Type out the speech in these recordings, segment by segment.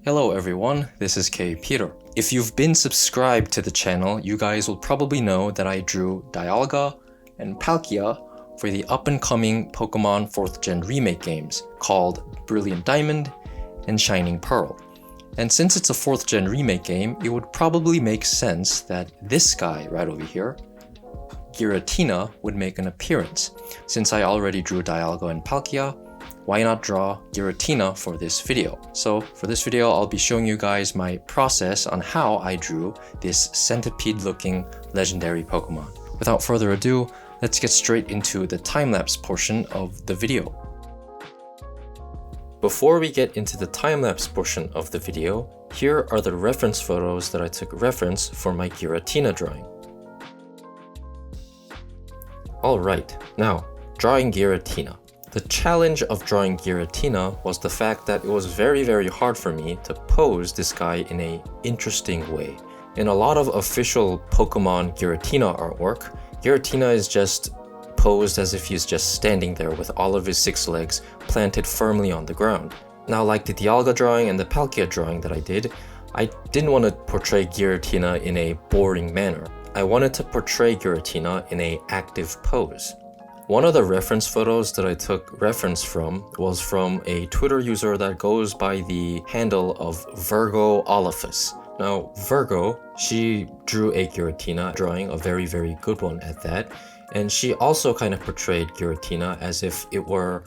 Hello everyone, this is K. Peter. If you've been subscribed to the channel, you guys will probably know that I drew Dialga and Palkia for the up-and-coming Pokemon 4th Gen remake games called Brilliant Diamond and Shining Pearl. And since it's a 4th Gen remake game, it would probably make sense that this guy right over here, Giratina, would make an appearance. Since I already drew Dialga and Palkia, why not draw Giratina for this video? So for this video, I'll be showing you guys my process on how I drew this centipede-looking legendary Pokemon. Without further ado, let's get straight into the time-lapse portion of the video. Before we get into the time-lapse portion of the video, here are the reference photos that I took reference for my Giratina drawing. Alright, now, drawing Giratina. The challenge of drawing Giratina was the fact that it was very hard for me to pose this guy in an interesting way. In a lot of official Pokemon Giratina artwork, Giratina is just posed as if he's just standing there with all of his 6 legs planted firmly on the ground. Now, like the Dialga drawing and the Palkia drawing that I didn't want to portray Giratina in a boring manner. I wanted to portray Giratina in an active pose. One of the reference photos that I took reference from was from a Twitter user that goes by the handle of Virgo Oliphus. Now, Virgo, she drew a Giratina drawing, a very good one at that, and she also kind of portrayed Giratina as if it were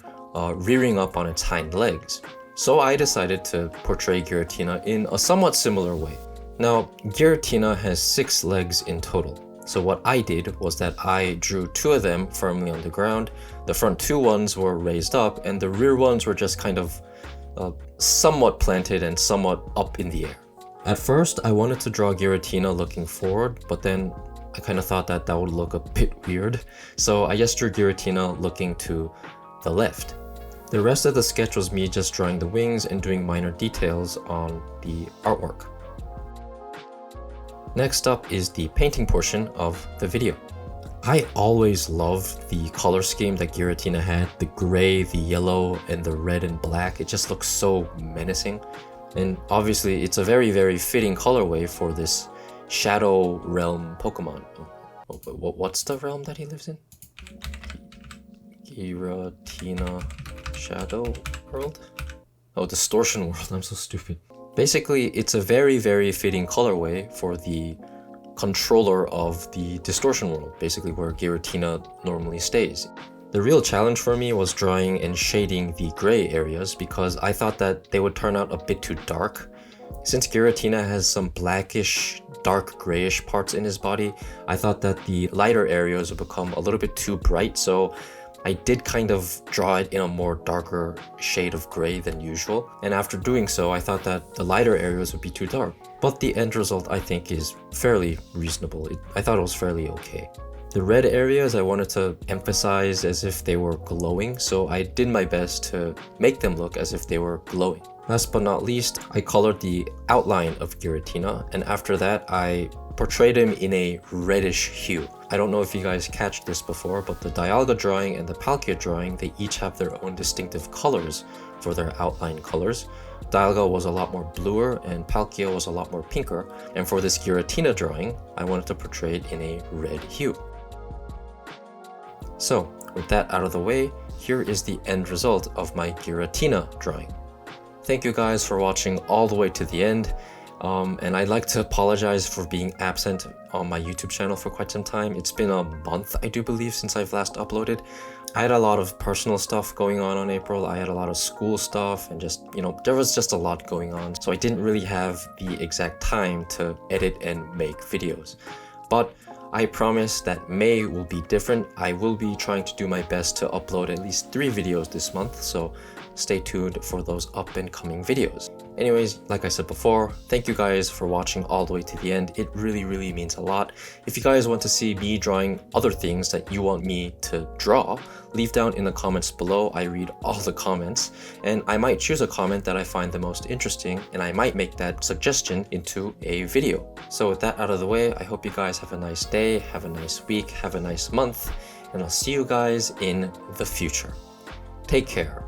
rearing up on its hind legs. So I decided to portray Giratina in a somewhat similar way. Now, Giratina has 6 legs in total. So what I did was that I drew 2 of them firmly on the ground. The front 2 ones were raised up, and the rear ones were just kind of somewhat planted and somewhat up in the air. At first, I wanted to draw Giratina looking forward, but then I kind of thought that that would look a bit weird. So I just drew Giratina looking to the left. The rest of the sketch was me just drawing the wings and doing minor details on the artwork. Next up is the painting portion of the video. I always loved the color scheme that Giratina had, the gray, the yellow, and the red and black. It just looks so menacing. And obviously it's a very fitting colorway for this Shadow Realm Pokemon. What's the realm that he lives in? Giratina Shadow World? Oh, Distortion World, I'm so stupid. Basically, it's a very fitting colorway for the controller of the Distortion World, basically where Giratina normally stays. The real challenge for me was drawing and shading the gray areas because I thought that they would turn out a bit too dark. Since Giratina has some blackish, dark grayish parts in his body, I thought that the lighter areas would become a little bit too bright, so I did kind of draw it in a more darker shade of gray than usual, and after doing so, I thought that the lighter areas would be too dark. But the end result, I think, is fairly reasonable. I thought it was fairly okay. The red areas I wanted to emphasize as if they were glowing, so I did my best to make them look as if they were glowing. Last but not least, I colored the outline of Giratina, and after that, I portrayed him in a reddish hue. I don't know if you guys catched this before, but the Dialga drawing and the Palkia drawing, they each have their own distinctive colors for their outline colors. Dialga was a lot more bluer and Palkia was a lot more pinker, and for this Giratina drawing, I wanted to portray it in a red hue. So, with that out of the way, here is the end result of my Giratina drawing. Thank you guys for watching all the way to the end. And I'd like to apologize for being absent on my YouTube channel for quite some time. It's been a month, I do believe, since I've last uploaded. I had a lot of personal stuff going on April. I had a lot of school stuff and just, there was just a lot going on. So I didn't really have the exact time to edit and make videos. But I promise that May will be different. I will be trying to do my best to upload at least 3 videos this month, so stay tuned for those up and coming videos. Anyways, like I said before, thank you guys for watching all the way to the end. It really means a lot. If you guys want to see me drawing other things that you want me to draw, leave down in the comments below. I read all the comments, and I might choose a comment that I find the most interesting, and I might make that suggestion into a video. So with that out of the way, I hope you guys have a nice day, have a nice week, have a nice month, and I'll see you guys in the future. Take care.